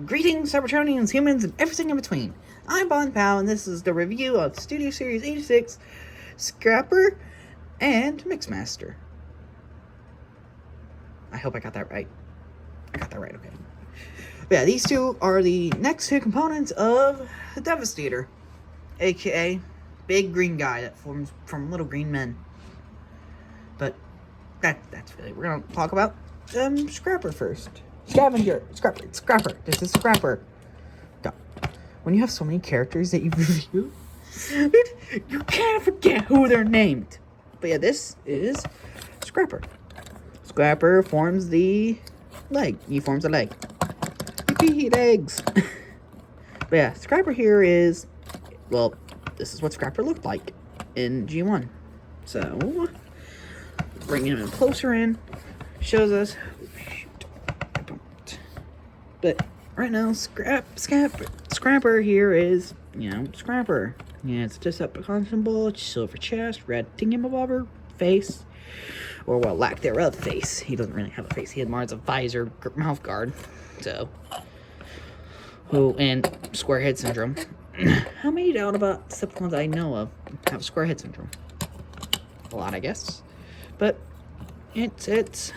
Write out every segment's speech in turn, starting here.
Greetings, Cybertronians, humans, and everything in between. I'm Bon Pow, and this is the review of Studio Series 86, Scrapper, and Moxmaster. I hope I got that right. I got that right, okay. But yeah, these two are the next two components of the Devastator, aka big green guy that forms from little green men. But that's really, we're gonna talk about Scrapper first. Scavenger, Scrapper. This is Scrapper. When you have so many characters that you review, you can't forget who they're named. But yeah, this is Scrapper. Scrapper forms the leg. He forms a leg. He legs. But yeah, Scrapper here is, well, this is what Scrapper looked like in G1. So, bringing him closer in, shows us. But right now, Scrapper here is, Scrapper. Yeah, it's just Decepticon symbol, silver chest, red thingamabobber, face, or well, lack thereof face. He doesn't really have a face. He had more as a visor, mouth guard. So, and square head syndrome. How many doubt about Decepticons I know of have square head syndrome? A lot, I guess. But it's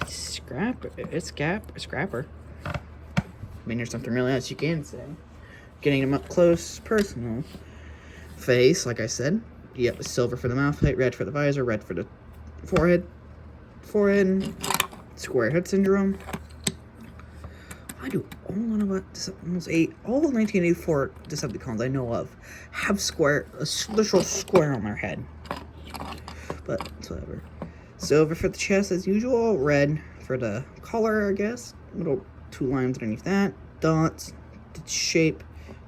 Scrapper. It's Scrapper. I mean, there's something really else you can say. Getting him up close, personal. Face, like I said. Yep, silver for the mouth height, red for the visor, red for the forehead. Square head syndrome. I do all know about Decepticons. All 1984 Decepticons I know of have a literal square on their head. But it's whatever. Silver for the chest as usual, red for the collar, I guess. Little 2 lines underneath that, dots, the shape,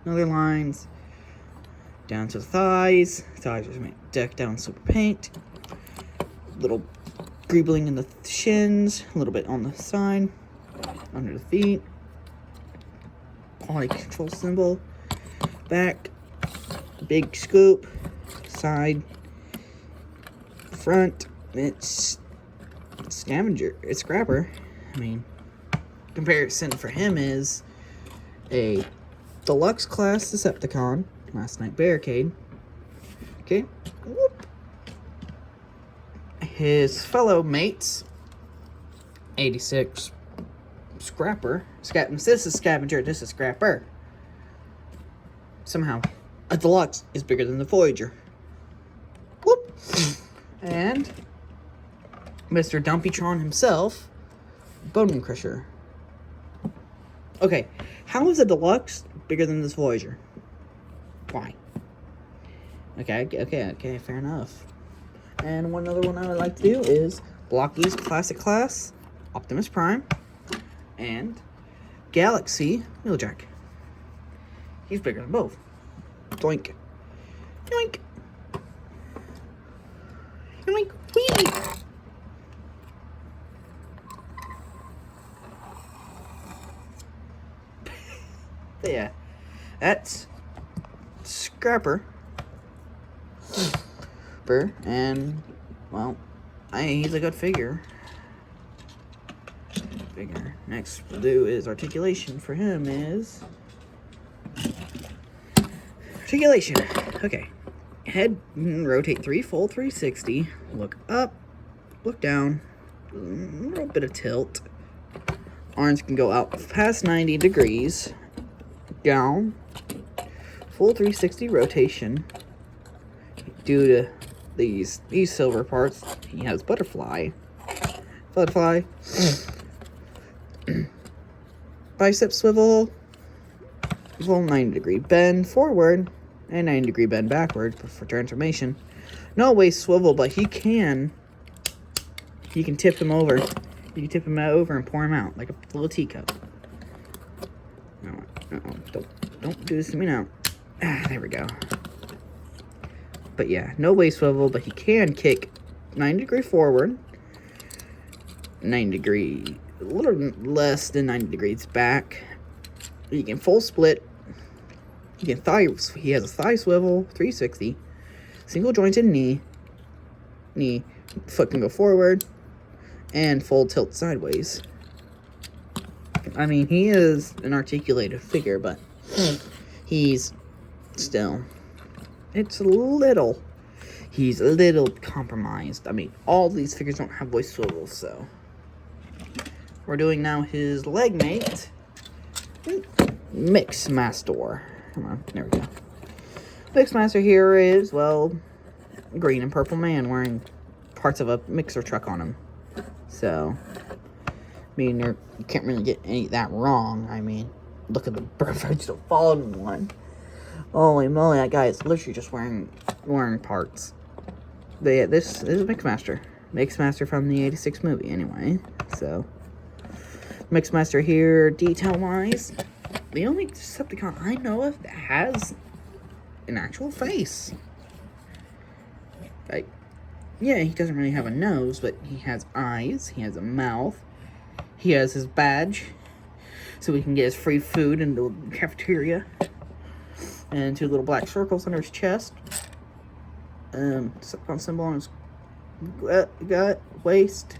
other lines, down to the thighs. Thighs are decked down silver paint. Little greebling in the shins, a little bit on the side, under the feet. Quality control symbol. Back, big scoop, side, front. It's Scavenger. It's Scrapper. I mean, comparison for him is a deluxe class Decepticon, Last Night Barricade. Okay. Whoop. His fellow mates, 86 Scrapper. This is Scavenger, this is Scrapper. Somehow, a deluxe is bigger than the Voyager. Whoop. And Mr. Dumpytron himself, Bone Crusher. Okay, how is a deluxe bigger than this Voyager? Why? Okay, fair enough. And one other one I would like to do is Blocky's Classic Class, Optimus Prime, and Galaxy Wheeljack. He's bigger than both. Doink. Yoink. Yoink. Whee! But yeah, that's Scrapper. And, well, he's a good figure. Next we'll do is articulation. For him is articulation. Okay. Head, rotate 3, full 360. Look up, look down, a little bit of tilt. Arms can go out past 90 degrees. Down, full 360 rotation. Due to these silver parts, he has butterfly. Bicep swivel, full 90-degree bend forward and 90-degree bend backward for transformation. No waist swivel, but he can tip him over. You can tip him over and pour him out like a little teacup. Don't do this to me now. There we go. But yeah, no waist swivel, but he can kick 90-degree forward, 90-degree, a little less than 90 degrees back. He can full split. He has a thigh swivel, 360, single jointed knee, foot can go forward, and full tilt sideways. I mean, he is an articulated figure, but he's still, he's a little compromised. I mean, all these figures don't have voice swivels, so. We're doing now his leg mate, Moxmaster. Come on, there we go. Moxmaster here is, well, green and purple man wearing parts of a mixer truck on him. So, I mean, you can't really get any of that wrong. I mean, look at the vegetable fallen one. Holy moly, that guy is literally just wearing parts. But yeah, this is Moxmaster. Moxmaster from the 86 movie, anyway. So, Moxmaster here, detail-wise, the only Decepticon I know of that has an actual face. Like, yeah, he doesn't really have a nose, but he has eyes, he has a mouth, he has his badge, so he can get his free food in the cafeteria, and 2 little black circles under his chest, Decepticon symbol on his gut, waist,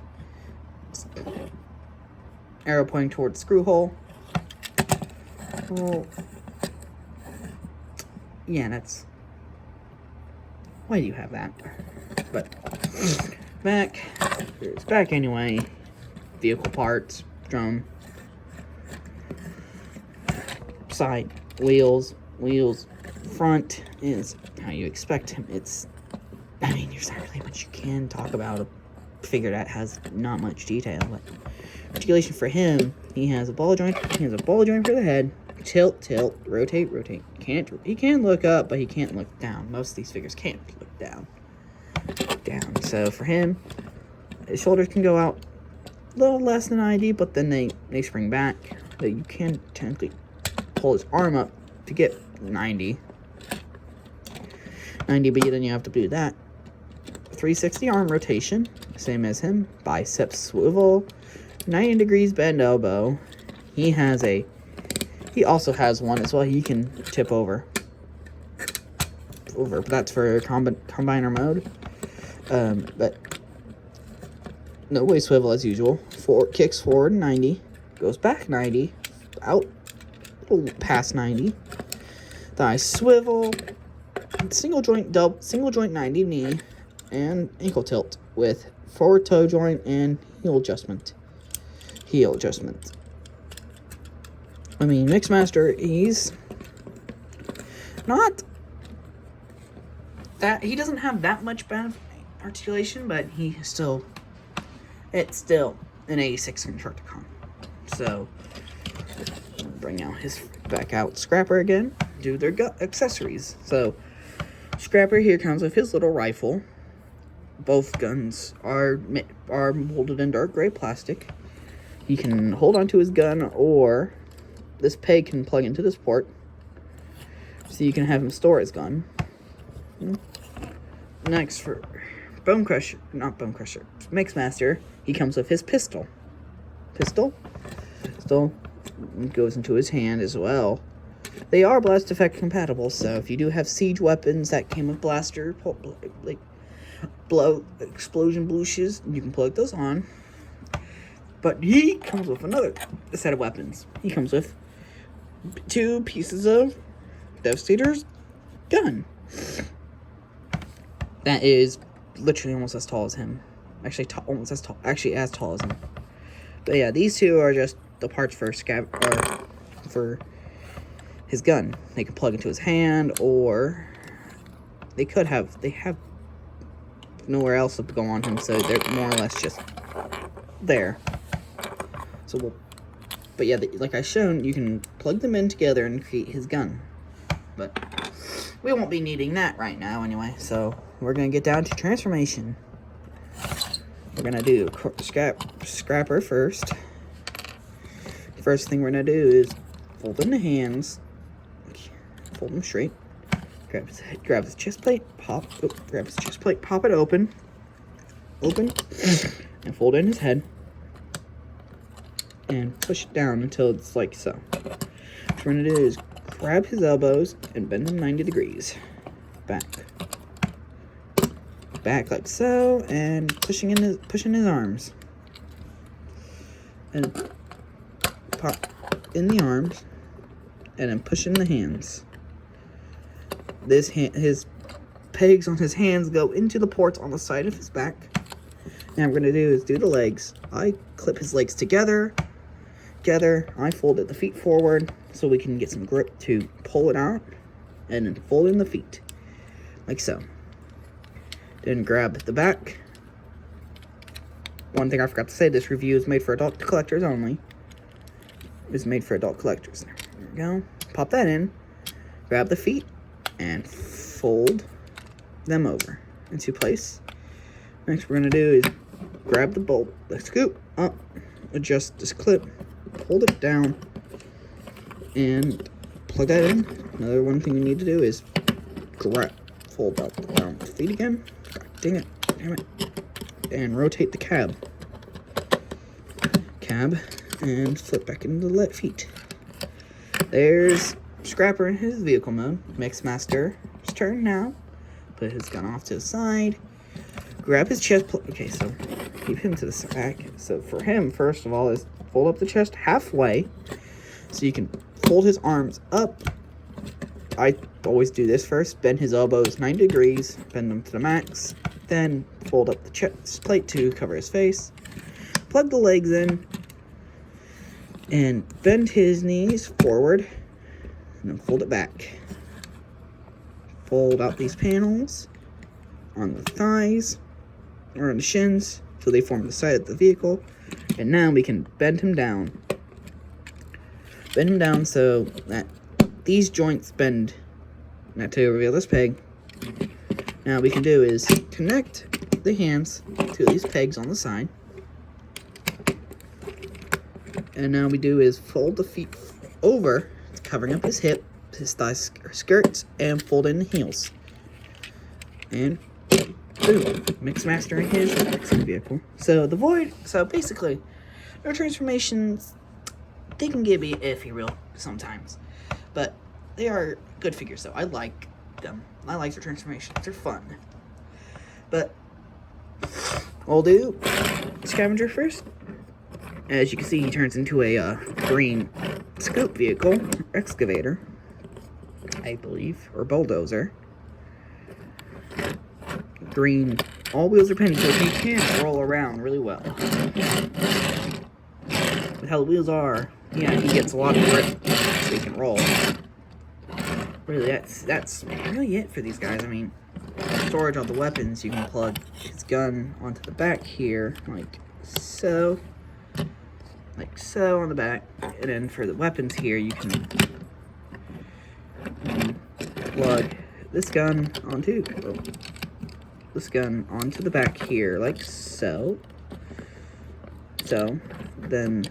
arrow pointing towards screw hole. Well, yeah, that's... Why do you have that? But, back. It's back anyway. Vehicle parts, drum, side, wheels, front is how you expect him. I mean, there's not really much you can talk about a figure that has not much detail, but articulation for him, he has a ball joint for the head, tilt, rotate. He can look up, but he can't look down. Most of these figures can't look down. So for him, his shoulders can go out a little less than ID, but then they spring back. But you can technically pull his arm up to get 90, but then you have to do that. 360 arm rotation, same as him. Biceps swivel, 90 degrees bend elbow. He also has one as well. He can tip over, but that's for combiner mode. But no way swivel as usual. Kicks forward 90, goes back 90, out past 90. Thigh swivel, single joint 90 knee, and ankle tilt with forward toe joint and heel adjustment. I mean, Moxmaster, he's not that, he doesn't have that much bad articulation, but it's still an 86 Constructicon. So, bring now his back out Scrapper again, do their accessories. So, Scrapper here comes with his little rifle. Both guns are molded in dark gray plastic. He can hold onto his gun, or this peg can plug into this port, so you can have him store his gun. Next, for Moxmaster, he comes with his pistol goes into his hand as well. They are blast effect compatible, so if you do have siege weapons that came with blaster, like explosion blooshes, you can plug those on. But he comes with another set of weapons. He comes with 2 pieces of Devastator's gun. That is literally almost as tall as him. Actually, as tall as him. But yeah, these 2 are just the parts for his gun. They can plug into his hand, or they have nowhere else to go on him, so they're more or less just there. So but yeah, like I shown, you can plug them in together and create his gun. But we won't be needing that right now anyway, so we're going to get down to transformation. We're going to do Scrapper first. First thing we're going to do is fold in the hands, fold them straight, grab his chest plate, pop it open, and fold in his head, and push it down until it's like so. What we're going to do is grab his elbows and bend them 90 degrees. Back like so, and pushing his arms. And pop in the arms, and then push in the hands. His pegs on his hands go into the ports on the side of his back. Now I'm going to do is do the legs. I clip his legs together. I folded the feet forward so we can get some grip to pull it out, and then fold in the feet, like so. Then grab the back. One thing I forgot to say, this review is made for adult collectors only. It's made for adult collectors. There we go. Pop that in. Grab the feet and fold them over into place. Next we're going to do is grab the bolt, the scoop up, adjust this clip, hold it down, and plug that in. Another one thing you need to do is fold out the feet again. Dang it, damn it. And rotate the cab, and flip back into the feet. There's Scrapper in his vehicle mode. Moxmaster's turn now. Put his gun off to the side. Grab his chest plate. Okay, so keep him to the side. So for him, first of all, is fold up the chest halfway, so you can fold his arms up. I always do this first. Bend his elbows 90 degrees. Bend them to the max. Then fold up the chest plate to cover his face. Plug the legs in. And bend his knees forward. And then fold it back. Fold out these panels on the thighs or on the shins so they form the side of the vehicle. And now we can bend him down. Bend him down so that these joints bend. Now to reveal this peg. Now we can do is connect the hands to these pegs on the side. And now we do is fold the feet over, covering up his hip, his thighs, skirts, and fold in the heels. And boom, Moxmaster in his mixing vehicle. So basically, their transformations, they can get a bit iffy real sometimes, but they are good figures. So I like them. I like their transformations. They're fun. But we'll do Scavenger first. As you can see, he turns into a green scoop vehicle, excavator, I believe, or bulldozer. Green, all wheels are painted, so he can roll around really well. With how the wheels are, yeah, he gets a lot of grip, so he can roll. Really, that's really it for these guys. I mean, storage on the weapons, you can plug his gun onto the back here, like so. Like so on the back, and then for the weapons here, you can plug this gun onto the back here, like so. So then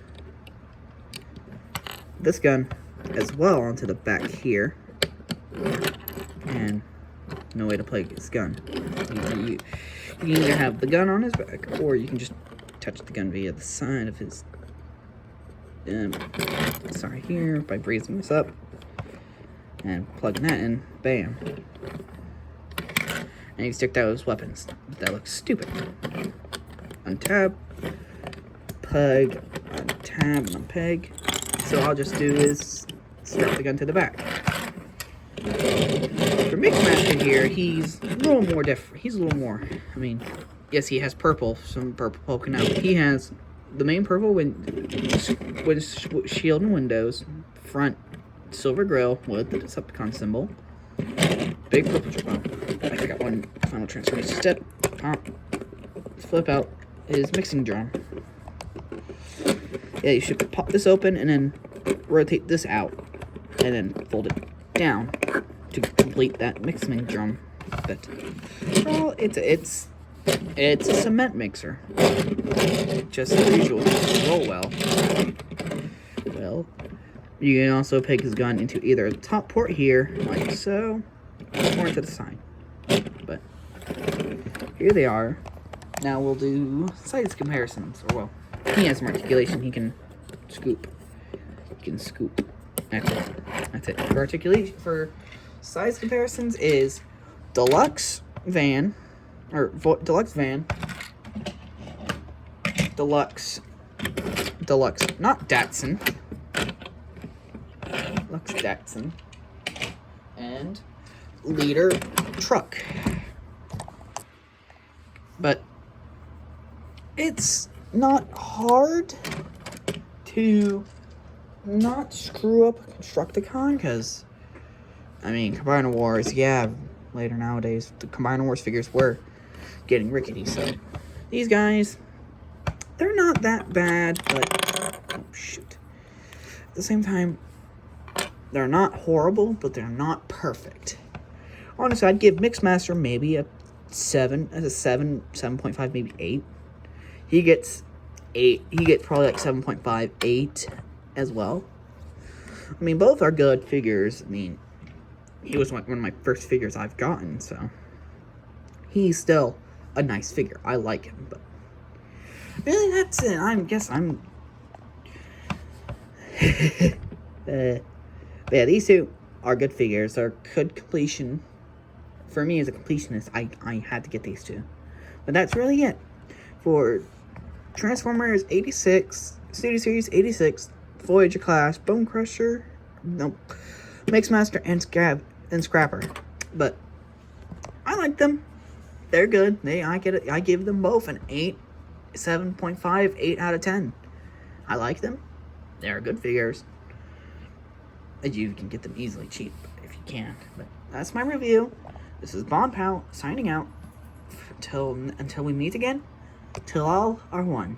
this gun as well onto the back here, and no way to plug his gun. You can either have the gun on his back, or you can just touch the gun via the side of his. Sorry, here by raising this up and plugging that in, bam. And you stick those weapons. That looks stupid. Untab, peg, untab, and unpeg. So all I'll just do is strap the gun to the back. For Moxmaster here, he's a little more different. He's a little more. I mean, yes, he has some purple poking out. He has the main purple shield and windows, front silver grill with the Decepticon symbol, big purple jump. I forgot one final transformation step. Pop, flip out his mixing drum. Yeah, you should pop this open and then rotate this out, and then fold it down to complete that mixing drum. But well, it's a cement mixer. Just as usual, roll well. Well, you can also peg his gun into either the top port here, like so, or into the side. But here they are. Now we'll do size comparisons. Or well, he has some articulation. He can scoop. That's it. For size comparisons is deluxe van. Deluxe, not Datsun, Lux Jackson, and Leader Truck. But it's not hard to not screw up a Constructicon, because, I mean, Combiner Wars, yeah, later nowadays, the Combiner Wars figures were getting rickety, so these guys, they're not that bad, but, oh, shoot. At the same time, they're not horrible, but they're not perfect. Honestly, I'd give Moxmaster maybe a 7, 7.5, maybe 8. He gets 8, he gets probably like 7.5, 8 as well. I mean, both are good figures. I mean, he was one of my first figures I've gotten, so he's still a nice figure. I like him, but really, that's it. Yeah, these two are good figures. They're good completion. For me, as a completionist, I had to get these two. But that's really it for Transformers 86, Studio Series 86, Voyager class, Bone Crusher, nope, Moxmaster, and Scrapper. But I like them. They're good. I give them both an 8, 7.5, 8 out of 10. I like them. They're good figures. You can get them easily cheap if you can. But that's my review. This is Bond Pal signing out. Until we meet again, till all are one.